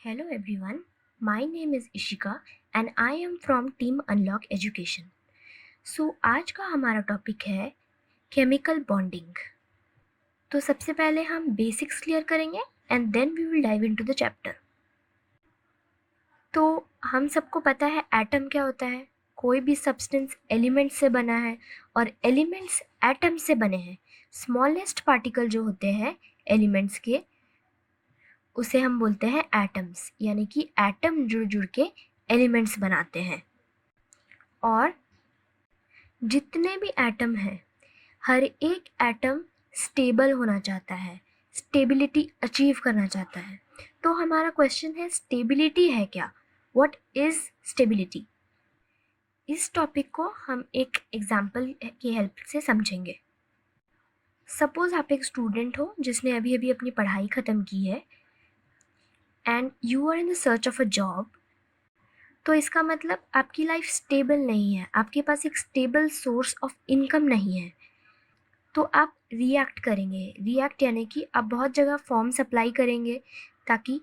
Hello everyone, my name is Ishika and I am from Team Unlock Education. So आज का हमारा topic है chemical bonding. तो सबसे पहले हम बेसिक्स क्लियर करेंगे and then we will dive into the chapter. तो हम सबको पता है एटम क्या होता है। कोई भी सब्सटेंस एलिमेंट से बना है और एलिमेंट्स एटम से बने हैं। स्मॉलेस्ट पार्टिकल जो होते हैं एलिमेंट्स के उसे हम बोलते हैं एटम्स, यानी कि एटम जुड़ जुड़ के एलिमेंट्स बनाते हैं। और जितने भी एटम हैं हर एक एटम स्टेबल होना चाहता है, स्टेबिलिटी अचीव करना चाहता है। तो हमारा क्वेश्चन है स्टेबिलिटी है क्या, व्हाट इज स्टेबिलिटी। इस टॉपिक को हम एक एग्जाम्पल की हेल्प से समझेंगे। सपोज आप एक स्टूडेंट हो जिसने अभी अभी अपनी पढ़ाई ख़त्म की है and you are in the search of a job. तो इसका मतलब आपकी लाइफ स्टेबल नहीं है, आपके पास एक स्टेबल सोर्स ऑफ इनकम नहीं है। तो आप रिएक्ट करेंगे। रिएक्ट यानी कि आप बहुत जगह फॉर्म्स अप्लाई करेंगे ताकि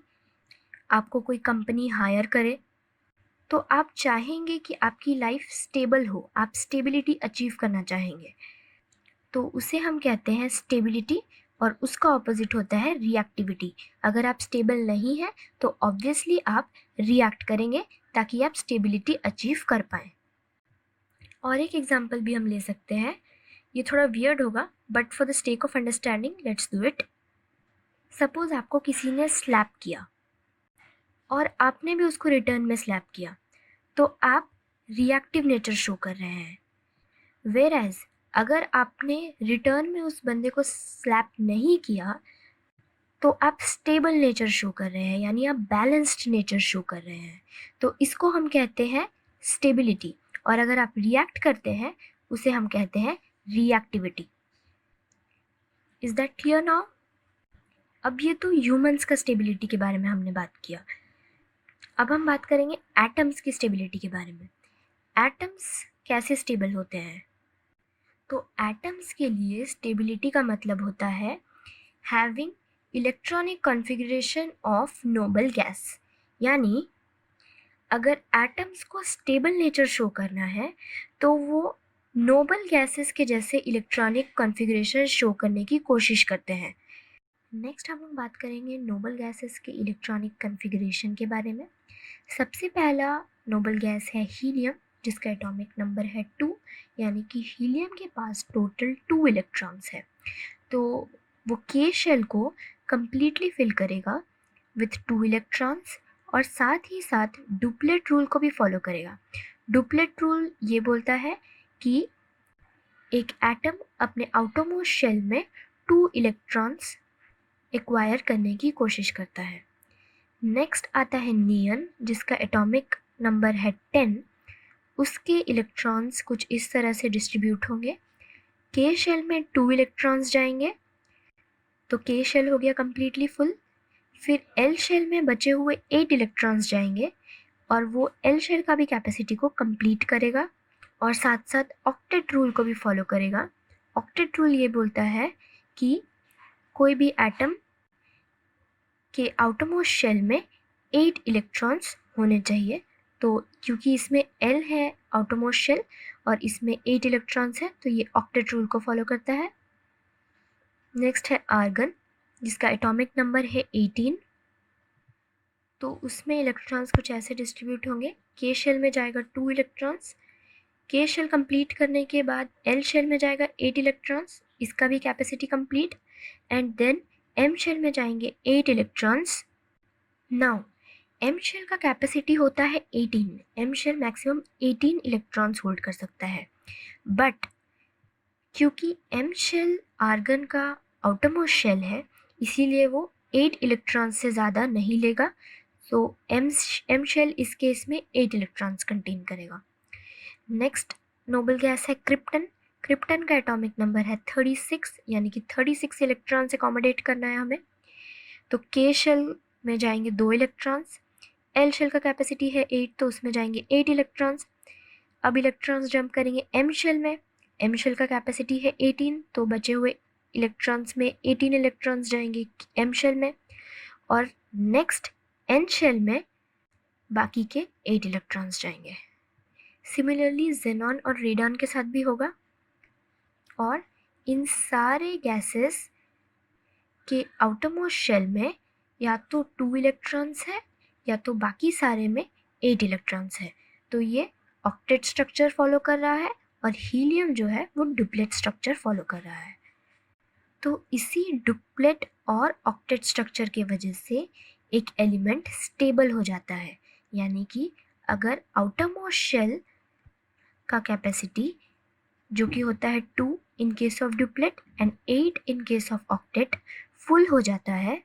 आपको कोई कंपनी हायर करे। तो आप चाहेंगे कि आपकी लाइफ स्टेबल हो, आप स्टेबिलिटी अचीव करना चाहेंगे। तो उसे हम कहते हैं स्टेबिलिटी और उसका ऑपोजिट होता है रिएक्टिविटी। अगर आप स्टेबल नहीं हैं तो ऑब्वियसली आप रिएक्ट करेंगे ताकि आप स्टेबिलिटी अचीव कर पाएँ। और एक एग्जांपल भी हम ले सकते हैं, ये थोड़ा वियर्ड होगा but for the stake of understanding let's do it. Suppose आपको किसी ने स्लैप किया और आपने भी उसको रिटर्न में स्लैप किया, तो आप रिएक्टिव नेचर शो कर रहे हैं। वेयर एज अगर आपने रिटर्न में उस बंदे को स्लैप नहीं किया तो आप स्टेबल नेचर शो कर रहे हैं, यानी आप बैलेंस्ड नेचर शो कर रहे हैं। तो इसको हम कहते हैं स्टेबिलिटी। और अगर आप रिएक्ट करते हैं उसे हम कहते हैं reactivity. Is that clear now? अब ये तो ह्यूमंस का स्टेबिलिटी के बारे में हमने बात किया। अब हम बात करेंगे एटम्स की स्टेबिलिटी के बारे में। एटम्स कैसे स्टेबल होते हैं? तो एटम्स के लिए स्टेबिलिटी का मतलब होता है having electronic configuration of noble gas. यानी अगर एटम्स को स्टेबल नेचर शो करना है तो वो नोबल गैसेस के जैसे इलेक्ट्रॉनिक कॉन्फ़िगरेशन शो करने की कोशिश करते हैं। नेक्स्ट हम लोग बात करेंगे नोबल गैसेस के इलेक्ट्रॉनिक कॉन्फ़िगरेशन के बारे में। सबसे पहला नोबल गैस है हीलियम, जिसका एटॉमिक नंबर है 2, यानी कि हीलियम के पास टोटल 2 इलेक्ट्रॉन्स है। तो वो के शेल को कम्प्लीटली फिल करेगा विथ 2 इलेक्ट्रॉन्स और साथ ही साथ डुप्लेट रूल को भी फॉलो करेगा। डुप्लेट रूल ये बोलता है कि एक एटम अपने आउटरमोस्ट शेल में 2 इलेक्ट्रॉन्स एक्वायर करने की कोशिश करता है। नेक्स्ट आता है नियन, जिसका एटॉमिक नंबर है 10। उसके इलेक्ट्रॉन्स कुछ इस तरह से डिस्ट्रीब्यूट होंगे। के शेल में 2 इलेक्ट्रॉन्स जाएंगे तो के शेल हो गया कम्प्लीटली फुल। फिर एल शेल में बचे हुए 8 इलेक्ट्रॉन्स जाएंगे और वो एल शेल का भी कैपेसिटी को कंप्लीट करेगा और साथ साथ ऑक्टेट रूल को भी फॉलो करेगा। ऑक्टेट रूल ये बोलता है कि कोई भी एटम के आउटरमोस्ट शेल में 8 इलेक्ट्रॉन्स होने चाहिए। तो क्योंकि इसमें एल है आउटरमोस्ट शेल और इसमें 8 इलेक्ट्रॉन्स है तो ये ऑक्टेट रूल को फॉलो करता है। नेक्स्ट है आर्गन, जिसका एटॉमिक नंबर है 18। तो उसमें इलेक्ट्रॉन्स कुछ ऐसे डिस्ट्रीब्यूट होंगे। के शेल में जाएगा 2 इलेक्ट्रॉन्स। के शेल कंप्लीट करने के बाद एल शेल में जाएगा 8 इलेक्ट्रॉन्स, इसका भी capacity complete. And then M shell में जाएंगे 8 इलेक्ट्रॉन्स। नाउ एम शेल का कैपेसिटी होता है 18। M shell maximum 18 electrons hold कर सकता है। बट क्योंकि एम शेल आर्गन का आउटरमोस्ट शेल है इसीलिए वो 8 इलेक्ट्रॉन्स से ज़्यादा नहीं लेगा। तो एम शेल इस केस में 8 इलेक्ट्रॉन्स कंटेन करेगा। नेक्स्ट नोबल गैस है क्रिप्टन। क्रिप्टन का एटॉमिक नंबर है 36, यानी कि 36 इलेक्ट्रॉन्स अकोमोडेट करना है हमें। तो के शेल में जाएंगे 2 इलेक्ट्रॉन्स। एल शेल का कैपेसिटी है 8 तो उसमें जाएंगे 8 इलेक्ट्रॉन्स। अब इलेक्ट्रॉन्स जंप करेंगे एम शेल में। एम शेल का कैपेसिटी है 18 तो बचे हुए इलेक्ट्रॉन्स में 18 इलेक्ट्रॉन्स जाएंगे एम शेल में। और नेक्स्ट एन शेल में बाकी के 8 इलेक्ट्रॉन्स जाएंगे। सिमिलरली जेनॉन और रेडॉन के साथ भी होगा। और इन सारे गैसेस के आउटरमोस्ट शेल में या तो 2 इलेक्ट्रॉन्स है या तो बाकी सारे में 8 इलेक्ट्रॉन्स है। तो ये ऑक्टेट स्ट्रक्चर फॉलो कर रहा है और हीलियम जो है वो डुप्लेट स्ट्रक्चर फॉलो कर रहा है। तो इसी डुप्लेट और ऑक्टेट स्ट्रक्चर के वजह से एक एलिमेंट स्टेबल हो जाता है। यानी कि अगर आउटरमोस्ट शेल का कैपेसिटी जो कि होता है 2 in case of duplet and 8 in case of octet full हो जाता है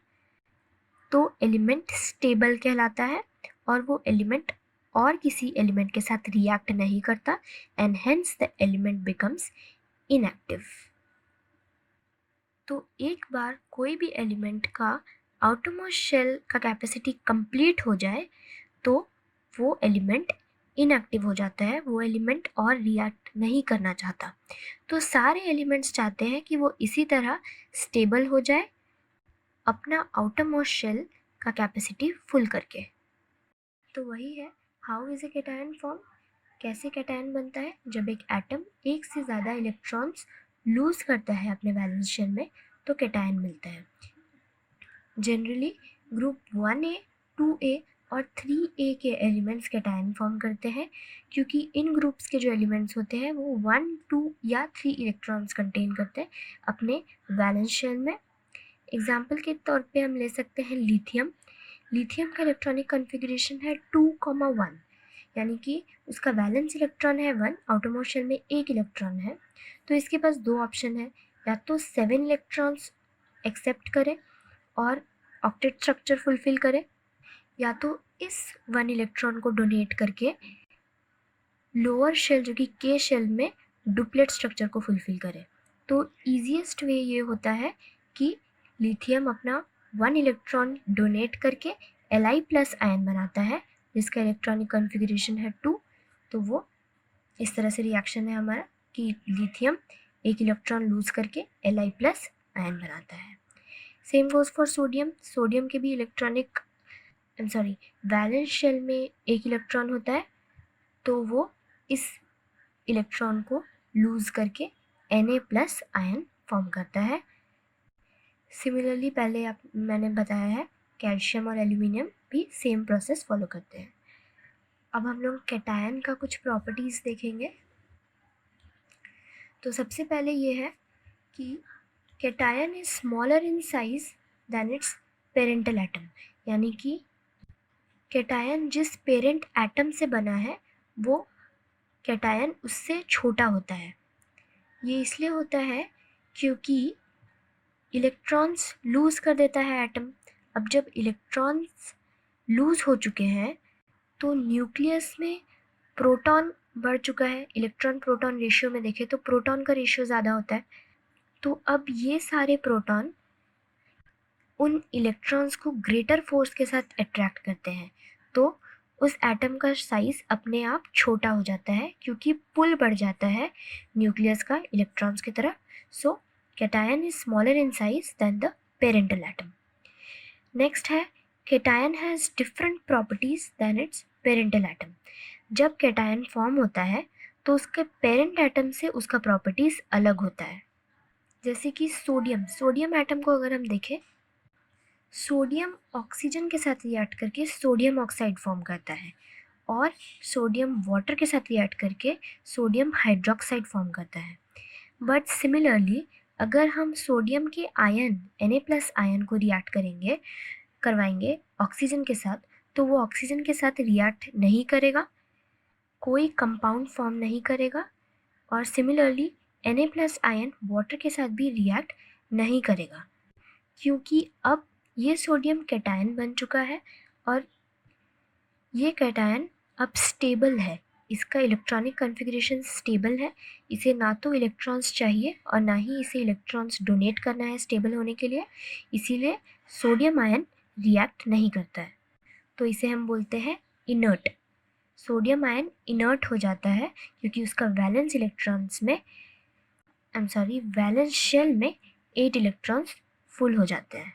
तो एलिमेंट स्टेबल कहलाता है और वो एलिमेंट और किसी एलिमेंट के साथ रिएक्ट नहीं करता and hence the element becomes inactive. तो एक बार कोई भी एलिमेंट का आउटरमोस्ट शेल का कैपेसिटी कंप्लीट हो जाए तो वो एलिमेंट इनएक्टिव हो जाता है, वो एलिमेंट और रिएक्ट नहीं करना चाहता। तो सारे एलिमेंट्स चाहते हैं कि वो इसी तरह स्टेबल हो जाए अपना आउटरमोस्ट शेल का कैपेसिटी फुल करके। तो वही है how is a cation form. कैसे कैटायन बनता है? जब एक एटम एक से ज़्यादा इलेक्ट्रॉन्स लूज करता है अपने वैलेंस शेल में तो कैटायन मिलता है। जनरली ग्रुप 1A, 2A और 3A के एलिमेंट्स कैटायन फॉर्म करते हैं क्योंकि इन ग्रुप्स के जो एलिमेंट्स होते हैं वो 1, 2 या 3 इलेक्ट्रॉन्स कंटेन करते हैं अपने वैलेंस शेल में। एग्जाम्पल के तौर पे हम ले सकते हैं लिथियम। लिथियम का इलेक्ट्रॉनिक कॉन्फ़िगरेशन है 2,1 यानी कि उसका वैलेंस इलेक्ट्रॉन है 1, आउटरमोस्ट शेल में 1 इलेक्ट्रॉन है। तो इसके पास 2 ऑप्शन है, या तो 7 इलेक्ट्रॉन्स एक्सेप्ट करे और ऑक्टेट स्ट्रक्चर फुलफिल करे या तो इस 1 इलेक्ट्रॉन को डोनेट करके लोअर शेल जो कि के शेल में डुप्लेट स्ट्रक्चर को फुलफिल करे। तो ईजीएस्ट वे ये होता है कि लिथियम अपना 1 इलेक्ट्रॉन डोनेट करके Li प्लस आयन बनाता है जिसका इलेक्ट्रॉनिक कॉन्फ़िगरेशन है 2। तो वो इस तरह से रिएक्शन है हमारा कि लिथियम 1 इलेक्ट्रॉन लूज करके Li प्लस आयन बनाता है। Same goes for sodium. Sodium के भी इलेक्ट्रॉनिक वैलेंस शेल में 1 इलेक्ट्रॉन होता है तो वो इस इलेक्ट्रॉन को लूज करके Na प्लस आयन फॉर्म करता है। सिमिलरली पहले मैंने बताया है कैल्शियम और एल्यूमिनियम भी सेम प्रोसेस फॉलो करते हैं। अब हम लोग कैटायन का कुछ प्रॉपर्टीज़ देखेंगे। तो सबसे पहले ये है कि cation is smaller in size than its parental atom. यानी कि कैटायन जिस पेरेंट एटम से बना है वो कैटायन उससे छोटा होता है। ये इसलिए होता है क्योंकि इलेक्ट्रॉन्स लूज़ कर देता है एटम। अब जब इलेक्ट्रॉन्स लूज़ हो चुके हैं तो न्यूक्लियस में प्रोटॉन बढ़ चुका है। इलेक्ट्रॉन प्रोटॉन रेशियो में देखें तो प्रोटॉन का रेशियो ज़्यादा होता है। तो अब ये सारे प्रोटॉन उन इलेक्ट्रॉन्स को ग्रेटर फोर्स के साथ अट्रैक्ट करते हैं तो उस एटम का साइज़ अपने आप छोटा हो जाता है क्योंकि पुल बढ़ जाता है न्यूक्लियस का इलेक्ट्रॉन्स की तरफ। So cation is smaller in size than the parental atom. Next है cation has different properties than its parental atom. जब कैटायन फॉर्म होता है तो उसके पेरेंट एटम से उसका प्रॉपर्टीज़ अलग होता है। जैसे कि सोडियम एटम को अगर हम देखें, सोडियम ऑक्सीजन के साथ रिएक्ट करके सोडियम ऑक्साइड फॉर्म करता है और सोडियम वाटर के साथ रिएक्ट करके सोडियम हाइड्रोक्साइड फॉर्म करता है। बट सिमिलरली अगर हम सोडियम के आयन Na प्लस आयन को रिएक्ट करवाएंगे ऑक्सीजन के साथ तो वो ऑक्सीजन के साथ रिएक्ट नहीं करेगा, कोई कंपाउंड फॉर्म नहीं करेगा। और similarly Na plus ion water के साथ भी रिएक्ट नहीं करेगा क्योंकि अब ये सोडियम कैटायन बन चुका है और ये कैटायन अब स्टेबल है। इसका इलेक्ट्रॉनिक कॉन्फ़िगरेशन स्टेबल है। इसे ना तो इलेक्ट्रॉन्स चाहिए और ना ही इसे इलेक्ट्रॉन्स डोनेट करना है स्टेबल होने के लिए, इसीलिए सोडियम आयन रिएक्ट नहीं करता है। तो इसे हम बोलते हैं इनर्ट। सोडियम आयन इनर्ट हो जाता है क्योंकि उसका वैलेंस शेल में 8 इलेक्ट्रॉन्स फुल हो जाते हैं।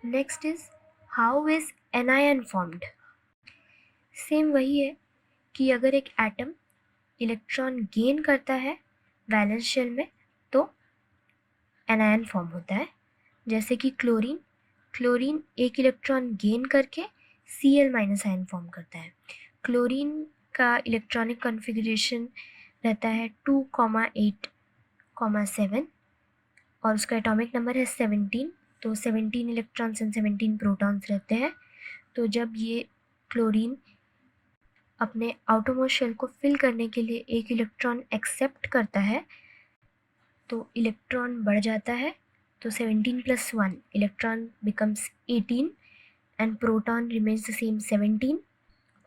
Next is how is anion formed. Same वही है कि अगर एक एटम इलेक्ट्रॉन गेन करता है वैलेंस शेल में तो एनायन फॉर्म होता है। जैसे कि क्लोरीन एक इलेक्ट्रॉन गेन करके Cl माइनस आयन फॉर्म करता है। क्लोरीन का इलेक्ट्रॉनिक कॉन्फ़िगरेशन रहता है 2,8,7 और उसका एटॉमिक नंबर है 17। तो 17 इलेक्ट्रॉन्स एंड 17 प्रोटॉन्स रहते हैं। तो जब ये क्लोरीन अपने आउटरमोस्ट शेल को फिल करने के लिए एक इलेक्ट्रॉन एक्सेप्ट करता है तो इलेक्ट्रॉन बढ़ जाता है। तो 17 + 1 electron becomes 18 and proton remains the same 17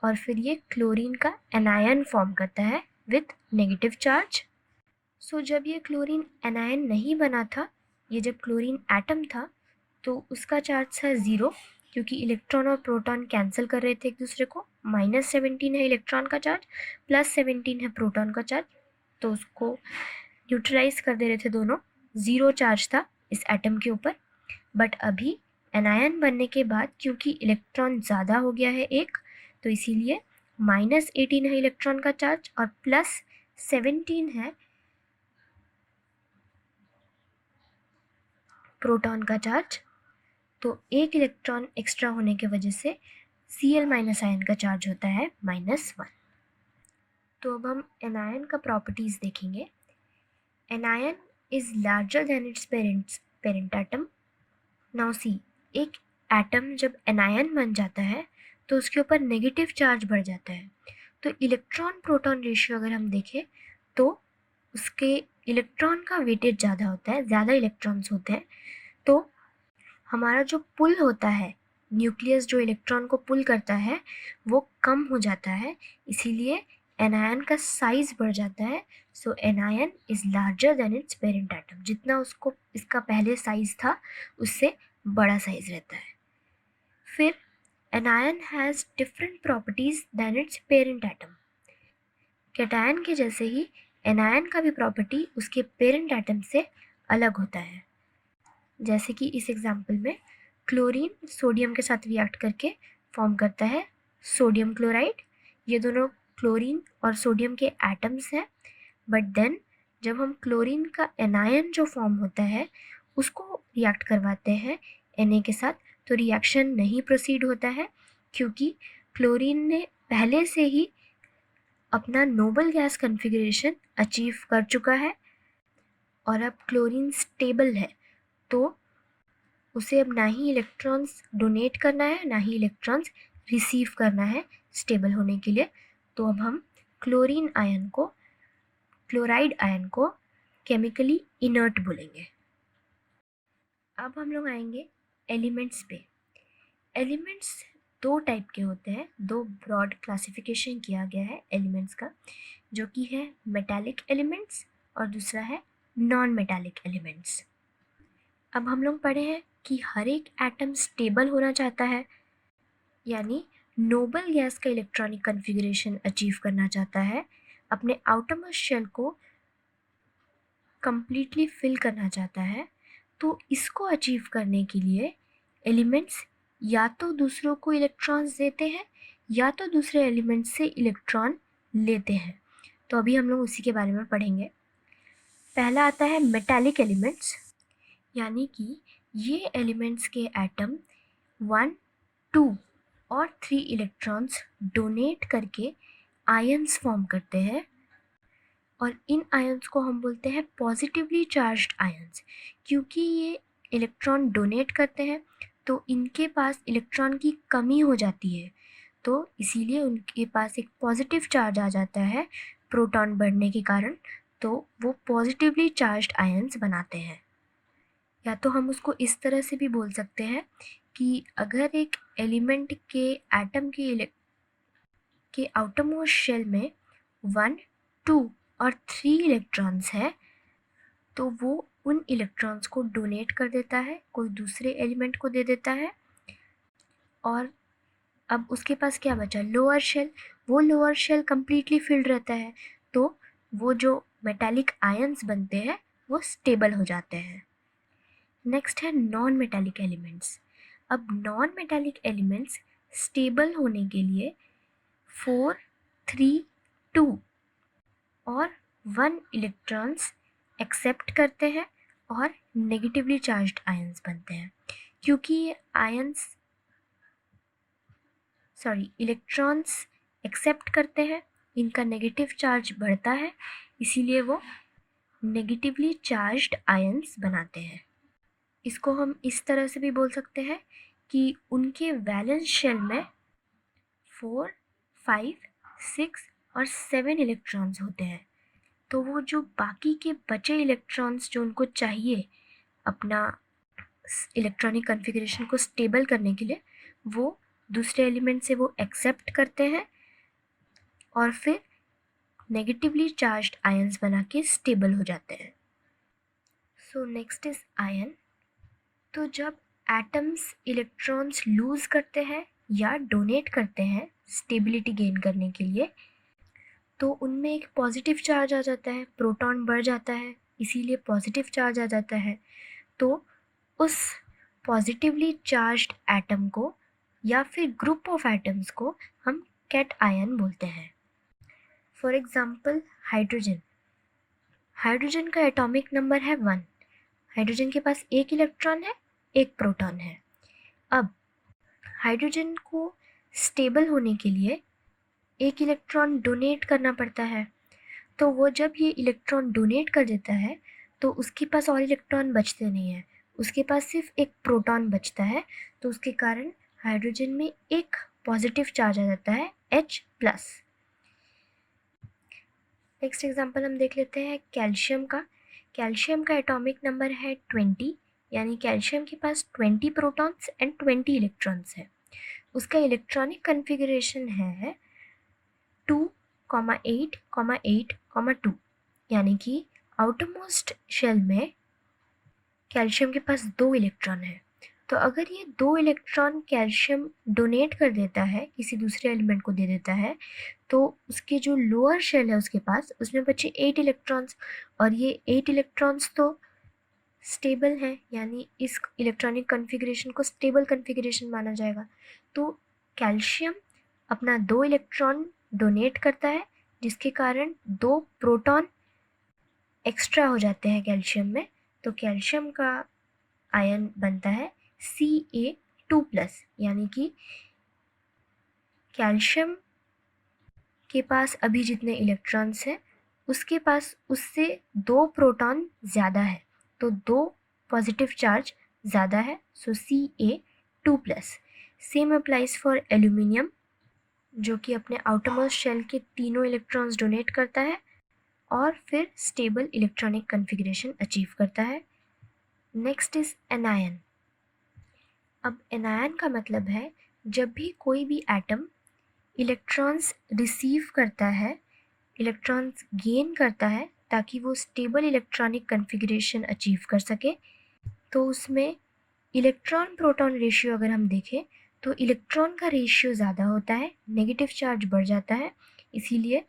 और फिर ये क्लोरीन का एनायन फॉर्म करता है विथ नेगेटिव चार्ज। सो जब ये क्लोरीन एनायन नहीं बना था, ये जब क्लोरीन एटम था तो उसका चार्ज था 0 क्योंकि इलेक्ट्रॉन और प्रोटॉन कैंसिल कर रहे थे एक दूसरे को। -17 है इलेक्ट्रॉन का चार्ज, +17 है प्रोटॉन का चार्ज, तो उसको न्यूट्रलाइज कर दे रहे थे दोनों। 0 चार्ज था इस एटम के ऊपर। बट अभी एनायन बनने के बाद क्योंकि इलेक्ट्रॉन ज़्यादा हो गया है एक, तो इसीलिए -18 है इलेक्ट्रॉन का चार्ज और +17 है प्रोटॉन का चार्ज। तो एक इलेक्ट्रॉन एक्स्ट्रा होने की वजह से Cl माइनस आयन का चार्ज होता है -1। तो अब हम एनायन का प्रॉपर्टीज़ देखेंगे। Anion is larger than its parent atom. Now see, एक एटम जब एनायन बन जाता है तो उसके ऊपर नेगेटिव चार्ज बढ़ जाता है। तो इलेक्ट्रॉन प्रोटॉन रेशियो अगर हम देखें तो उसके इलेक्ट्रॉन का वेटेज ज़्यादा होता है, ज़्यादा इलेक्ट्रॉन्स होते हैं। तो हमारा जो पुल होता है, न्यूक्लियस जो इलेक्ट्रॉन को पुल करता है वो कम हो जाता है, इसीलिए एनायन का साइज बढ़ जाता है। So anion is larger than its parent atom. जितना उसको इसका पहले साइज था उससे बड़ा साइज रहता है। फिर anion has different properties than its parent atom. Cation के जैसे ही एनायन का भी प्रॉपर्टी उसके पेरेंट एटम से अलग होता है। जैसे कि इस एग्जाम्पल में क्लोरीन सोडियम के साथ रिएक्ट करके फॉर्म करता है सोडियम क्लोराइड। ये दोनों क्लोरीन और सोडियम के एटम्स हैं। बट देन जब हम क्लोरीन का एनायन जो फॉर्म होता है उसको रिएक्ट करवाते हैं Na के साथ, तो रिएक्शन नहीं प्रोसीड होता है क्योंकि क्लोरीन ने पहले से ही अपना नोबल गैस कॉन्फ़िगरेशन अचीव कर चुका है और अब क्लोरीन स्टेबल है। तो उसे अब ना ही इलेक्ट्रॉन्स डोनेट करना है ना ही इलेक्ट्रॉन्स रिसीव करना है स्टेबल होने के लिए। तो अब हम क्लोराइड आयन को केमिकली इनर्ट बोलेंगे। अब हम लोग आएंगे एलिमेंट्स पे। एलिमेंट्स 2 टाइप के होते हैं, 2 ब्रॉड क्लासिफिकेशन किया गया है एलिमेंट्स का, जो कि है मेटालिक एलिमेंट्स और दूसरा है नॉन मेटालिक एलिमेंट्स। अब हम लोग पढ़े हैं कि हर एक एटम स्टेबल होना चाहता है, यानी नोबल गैस का इलेक्ट्रॉनिक कॉन्फ़िगरेशन अचीव करना चाहता है, अपने आउटरमोस्ट शेल को कंप्लीटली फिल करना चाहता है। तो इसको अचीव करने के लिए एलिमेंट्स या तो दूसरों को इलेक्ट्रॉन्स देते हैं या तो दूसरे एलिमेंट्स से इलेक्ट्रॉन लेते हैं। तो अभी हम लोग उसी के बारे में पढ़ेंगे। पहला आता है मेटालिक एलिमेंट्स, यानी कि ये एलिमेंट्स के एटम 1, 2 और 3 इलेक्ट्रॉन्स डोनेट करके आयंस फॉर्म करते हैं और इन आयंस को हम बोलते हैं पॉजिटिवली चार्ज्ड आयंस। क्योंकि ये इलेक्ट्रॉन डोनेट करते हैं तो इनके पास इलेक्ट्रॉन की कमी हो जाती है, तो इसीलिए उनके पास एक पॉजिटिव चार्ज आ जाता है प्रोटॉन बढ़ने के कारण। तो वो पॉजिटिवली चार्ज्ड आयंस बनाते हैं। या तो हम उसको इस तरह से भी बोल सकते हैं कि अगर एक एलिमेंट के एटम के आउटरमोस्ट शेल में 1, 2 और 3 इलेक्ट्रॉन्स है तो वो उन इलेक्ट्रॉन्स को डोनेट कर देता है, कोई दूसरे एलिमेंट को दे देता है। और अब उसके पास क्या बचा, लोअर शेल। वो लोअर शेल कम्प्लीटली फिल्ड रहता है, तो वो जो मेटालिक आयंस बनते हैं वो स्टेबल हो जाते हैं। नेक्स्ट है नॉन मेटालिक एलिमेंट्स। अब नॉन मेटालिक एलिमेंट्स स्टेबल होने के लिए 4, 3, 2 और 1 इलेक्ट्रॉन्स एक्सेप्ट करते हैं और नेगेटिवली चार्ज्ड आयंस बनते हैं। क्योंकि ये इलेक्ट्रॉन्स एक्सेप्ट करते हैं, इनका नेगेटिव चार्ज बढ़ता है, इसीलिए वो नेगेटिवली चार्ज्ड आयंस बनाते हैं। इसको हम इस तरह से भी बोल सकते हैं कि उनके वैलेंस शेल में 4, 5, 6 और 7 इलेक्ट्रॉन्स होते हैं। तो वो जो बाकी के बचे इलेक्ट्रॉन्स जो उनको चाहिए अपना इलेक्ट्रॉनिक कॉन्फ़िगरेशन को स्टेबल करने के लिए, वो दूसरे एलिमेंट से वो एक्सेप्ट करते हैं और फिर नेगेटिवली चार्ज्ड आयंस बना के स्टेबल हो जाते हैं। So next is ion. तो जब एटम्स इलेक्ट्रॉन्स लूज करते हैं या डोनेट करते हैं स्टेबिलिटी गेन करने के लिए, तो उनमें एक पॉजिटिव चार्ज आ जाता है, प्रोटॉन बढ़ जाता है, इसीलिए पॉजिटिव चार्ज आ जाता है। तो उस पॉजिटिवली चार्ज्ड एटम को या फिर ग्रुप ऑफ एटम्स को हम कैट आयन बोलते हैं। For example hydrogen. हाइड्रोजन का एटॉमिक नंबर है 1। हाइड्रोजन के पास एक इलेक्ट्रॉन है, एक प्रोटॉन है। अब हाइड्रोजन को स्टेबल होने के लिए एक इलेक्ट्रॉन डोनेट करना पड़ता है। तो वो जब ये इलेक्ट्रॉन डोनेट कर देता है तो उसके पास और इलेक्ट्रॉन बचते नहीं हैं, उसके पास सिर्फ एक प्रोटॉन बचता है। तो उसके कारण हाइड्रोजन में एक पॉजिटिव चार्ज आ जाता है H+। नेक्स्ट एग्जांपल हम देख लेते हैं कैल्शियम का। कैल्शियम का एटॉमिक नंबर है 20, यानी कैल्शियम के पास 20 प्रोटॉन्स एंड 20 इलेक्ट्रॉन्स है। उसका इलेक्ट्रॉनिक कन्फिगरेशन है 2,8,8,2, यानी कि आउटरमोस्ट शेल में कैल्शियम के पास 2 इलेक्ट्रॉन है। तो अगर ये 2 इलेक्ट्रॉन कैल्शियम डोनेट कर देता है, किसी दूसरे एलिमेंट को दे देता है, तो उसके जो लोअर शेल है उसके पास, उसमें बचे 8 इलेक्ट्रॉन्स, और ये 8 इलेक्ट्रॉन्स तो स्टेबल है, यानी इस इलेक्ट्रॉनिक कन्फिगरेशन को स्टेबल कन्फिगरेशन माना जाएगा। तो कैल्शियम अपना 2 इलेक्ट्रॉन डोनेट करता है, जिसके कारण 2 प्रोटॉन एक्स्ट्रा हो जाते हैं कैल्शियम में। तो कैल्शियम का आयन बनता है Ca2+, यानी कि कैल्शियम के पास अभी जितने इलेक्ट्रॉन्स हैं उसके पास उससे 2 प्रोटॉन ज़्यादा है, तो 2 पॉजिटिव चार्ज ज़्यादा है, सो Ca2+। Same applies for aluminium, जो कि अपने आउटरमोस्ट शेल के तीनों इलेक्ट्रॉन्स डोनेट करता है और फिर स्टेबल इलेक्ट्रॉनिक कन्फिगरेशन अचीव करता है। Next is anion. अब एनायन का मतलब है जब भी कोई भी एटम इलेक्ट्रॉन्स रिसीव करता है, इलेक्ट्रॉन्स गेन करता है ताकि वो स्टेबल इलेक्ट्रॉनिक कन्फिगरेशन अचीव कर सके, तो उसमें इलेक्ट्रॉन प्रोटॉन रेशियो अगर हम देखें तो इलेक्ट्रॉन का रेशियो ज़्यादा होता है, नेगेटिव चार्ज बढ़ जाता है। इसीलिए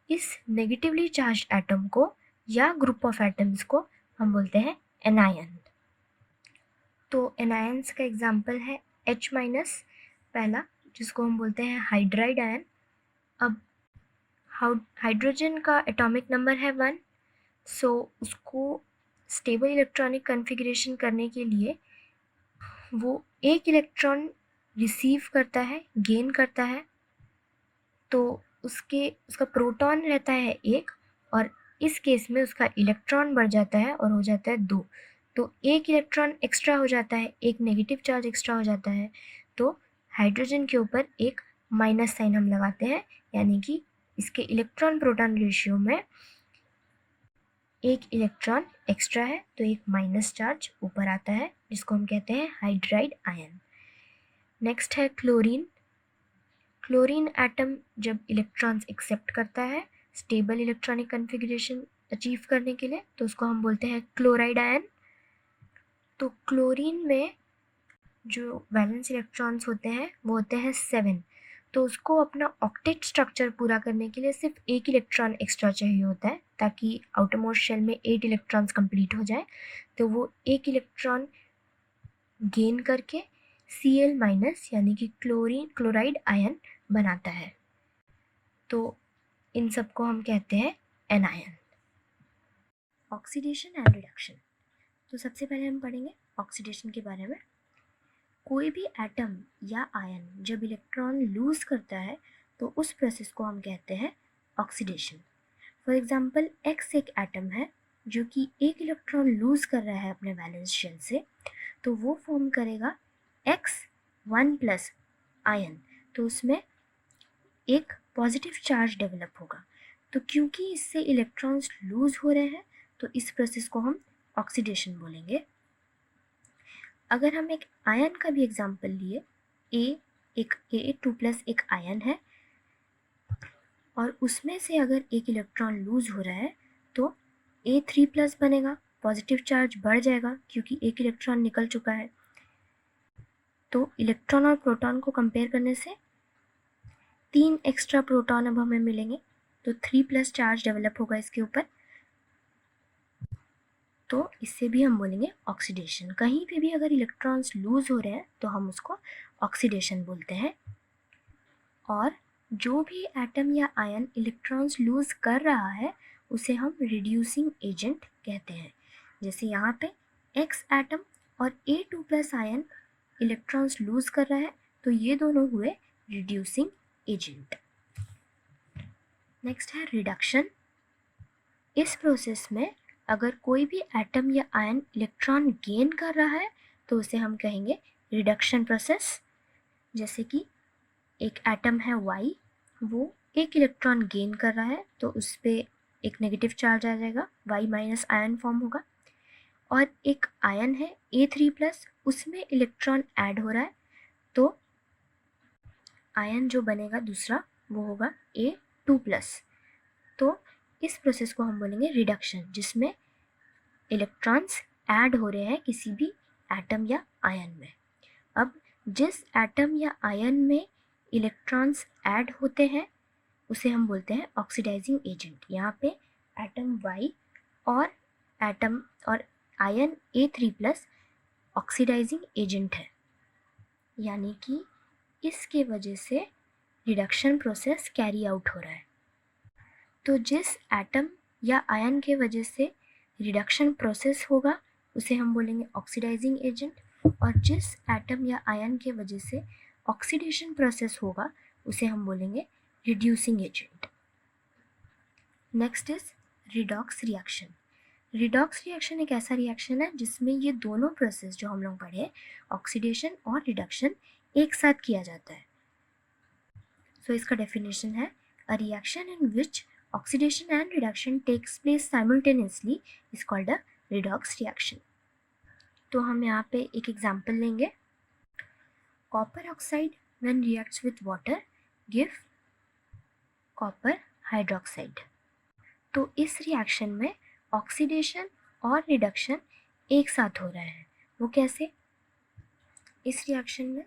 इस नेगेटिवली चार्ज एटम को या ग्रुप ऑफ एटम्स को हम बोलते हैं एनायन। तो एनायंस का एग्जाम्पल है H- पहला, जिसको हम बोलते हैं हाइड्राइड आयन। अब हाइड्रोजन का एटॉमिक नंबर है 1, सो उसको स्टेबल इलेक्ट्रॉनिक कन्फिगरेशन करने के लिए वो एक इलेक्ट्रॉन रिसीव करता है, गेन करता है, तो उसका प्रोटॉन रहता है 1, और इस केस में उसका इलेक्ट्रॉन बढ़ जाता है और हो जाता है 2। तो एक इलेक्ट्रॉन एक्स्ट्रा हो जाता है, एक नेगेटिव चार्ज एक्स्ट्रा हो जाता है, तो हाइड्रोजन के ऊपर एक माइनस साइन हम लगाते हैं, यानी कि इसके इलेक्ट्रॉन प्रोटॉन रेशियो में एक इलेक्ट्रॉन एक्स्ट्रा है, तो एक माइनस चार्ज ऊपर आता है, जिसको हम कहते हैं हाइड्राइड आयन। नेक्स्ट है क्लोरीन। क्लोरीन एटम जब इलेक्ट्रॉन्स एक्सेप्ट करता है स्टेबल इलेक्ट्रॉनिक कन्फिगरेशन अचीव करने के लिए, तो उसको हम बोलते हैं क्लोराइड आयन। तो क्लोरीन में जो वैलेंस इलेक्ट्रॉन्स होते हैं वो होते हैं 7, तो उसको अपना ऑक्टेट स्ट्रक्चर पूरा करने के लिए सिर्फ एक इलेक्ट्रॉन एक्स्ट्रा चाहिए होता है, ताकि आउटरमोस्ट शेल में 8 इलेक्ट्रॉन्स कंप्लीट हो जाए। तो वो एक इलेक्ट्रॉन गेन करके Cl माइनस यानी कि क्लोराइड आयन बनाता है। तो इन सबको हम कहते हैं एनायन। Oxidation and reduction. तो सबसे पहले हम पढ़ेंगे ऑक्सीडेशन के बारे में। कोई भी एटम या आयन जब इलेक्ट्रॉन लूज करता है तो उस प्रोसेस को हम कहते हैं ऑक्सीडेशन। फॉर एग्जांपल X एक एटम है जो कि एक इलेक्ट्रॉन लूज कर रहा है अपने वैलेंस शेल से, तो वो फॉर्म करेगा X1+ आयन। तो उसमें एक पॉजिटिव चार्ज डेवलप होगा। तो क्योंकि इससे इलेक्ट्रॉन्स लूज हो रहे हैं तो इस प्रोसेस को हम ऑक्सीडेशन बोलेंगे। अगर हम एक आयन का भी एग्जांपल लिए, एक A2+ एक आयन है और उसमें से अगर एक इलेक्ट्रॉन लूज हो रहा है तो A3+ बनेगा, पॉजिटिव चार्ज बढ़ जाएगा क्योंकि एक इलेक्ट्रॉन निकल चुका है। तो इलेक्ट्रॉन और प्रोटॉन को कंपेयर करने से 3 एक्स्ट्रा प्रोटॉन अब हमें मिलेंगे, तो 3+ चार्ज डेवलप होगा इसके ऊपर। तो इससे भी हम बोलेंगे ऑक्सीडेशन। कहीं पे भी अगर इलेक्ट्रॉन्स लूज हो रहे हैं तो हम उसको ऑक्सीडेशन बोलते हैं। और जो भी एटम या आयन इलेक्ट्रॉन्स लूज कर रहा है उसे हम रिड्यूसिंग एजेंट कहते हैं। जैसे यहाँ पे X एटम और A2+ आयन इलेक्ट्रॉन्स लूज कर रहा है तो ये दोनों हुए रिड्यूसिंग एजेंट। नेक्स्ट है रिडक्शन। इस प्रोसेस में अगर कोई भी एटम या आयन इलेक्ट्रॉन गेन कर रहा है तो उसे हम कहेंगे रिडक्शन प्रोसेस। जैसे कि एक एटम है Y, वो एक इलेक्ट्रॉन गेन कर रहा है तो उस पर एक नेगेटिव चार्ज आ जाएगा, Y- आयन फॉर्म होगा। और एक आयन है A3+, उसमें इलेक्ट्रॉन ऐड हो रहा है तो आयन जो बनेगा दूसरा वो होगा A2+। तो इस प्रोसेस को हम बोलेंगे रिडक्शन, जिसमें इलेक्ट्रॉन्स ऐड हो रहे हैं किसी भी एटम या आयन में। अब जिस एटम या आयन में इलेक्ट्रॉन्स ऐड होते हैं उसे हम बोलते हैं ऑक्सीडाइजिंग एजेंट। यहाँ पे एटम Y और आयन A3+ ऑक्सीडाइजिंग एजेंट है, यानी कि इसके वजह से रिडक्शन प्रोसेस कैरी आउट हो रहा है। तो जिस एटम या आयन के वजह से रिडक्शन प्रोसेस होगा उसे हम बोलेंगे ऑक्सीडाइजिंग एजेंट, और जिस एटम या आयन के वजह से ऑक्सीडेशन प्रोसेस होगा उसे हम बोलेंगे reducing agent. Next is redox reaction. Redox reaction एक ऐसा रिएक्शन है जिसमें ये दोनों प्रोसेस जो हम लोग पढ़े, ऑक्सीडेशन और रिडक्शन, एक साथ किया जाता है। सो इसका डेफिनेशन है a reaction in which oxidation and reduction takes place simultaneously is called a redox reaction. तो हम यहाँ पे एक एग्जाम्पल लेंगे। Copper oxide when reacts with water give copper hydroxide. तो इस रिएक्शन में ऑक्सीडेशन और रिडक्शन एक साथ हो रहा है। वो कैसे? इस रिएक्शन में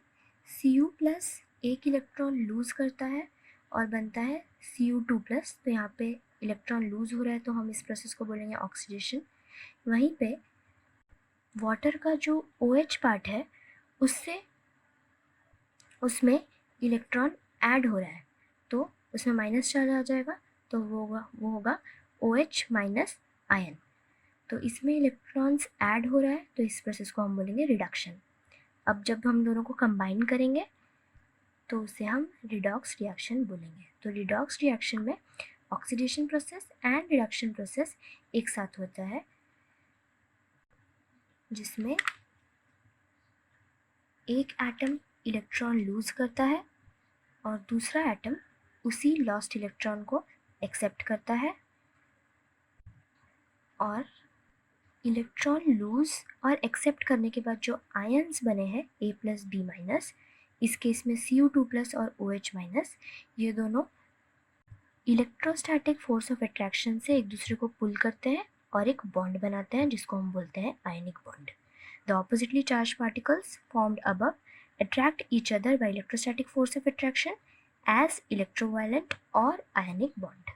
Cu+ एक इलेक्ट्रॉन लूज करता है और बनता है Cu2+। तो यहाँ पे इलेक्ट्रॉन लूज हो रहा है तो हम इस प्रोसेस को बोलेंगे ऑक्सीडेशन। वहीं पे वाटर का जो OH पार्ट है उसमें इलेक्ट्रॉन ऐड हो रहा है तो उसमें माइनस चार्ज आ जाएगा, तो वो होगा OH- आयन। तो इसमें इलेक्ट्रॉन्स ऐड हो रहा है तो इस प्रोसेस को हम बोलेंगे रिडक्शन। अब जब हम दोनों को कंबाइन करेंगे तो उसे हम रिडॉक्स रिएक्शन बोलेंगे। तो रिडॉक्स रिएक्शन में oxidation process and reduction process एक साथ होता है, जिसमें एक एटम इलेक्ट्रॉन लूज करता है और दूसरा एटम उसी लॉस्ट इलेक्ट्रॉन को एक्सेप्ट करता है। और इलेक्ट्रॉन लूज और एक्सेप्ट करने के बाद जो आयन्स बने हैं A+ B-, इस केस में Cu2+ और OH-, ये दोनों इलेक्ट्रोस्टैटिक फोर्स ऑफ अट्रैक्शन से एक दूसरे को पुल करते हैं और एक बॉन्ड बनाते हैं जिसको हम बोलते हैं ionic bond. The oppositely charge particles formed above attract each other by electrostatic force of attraction as electroviolent or ionic bond.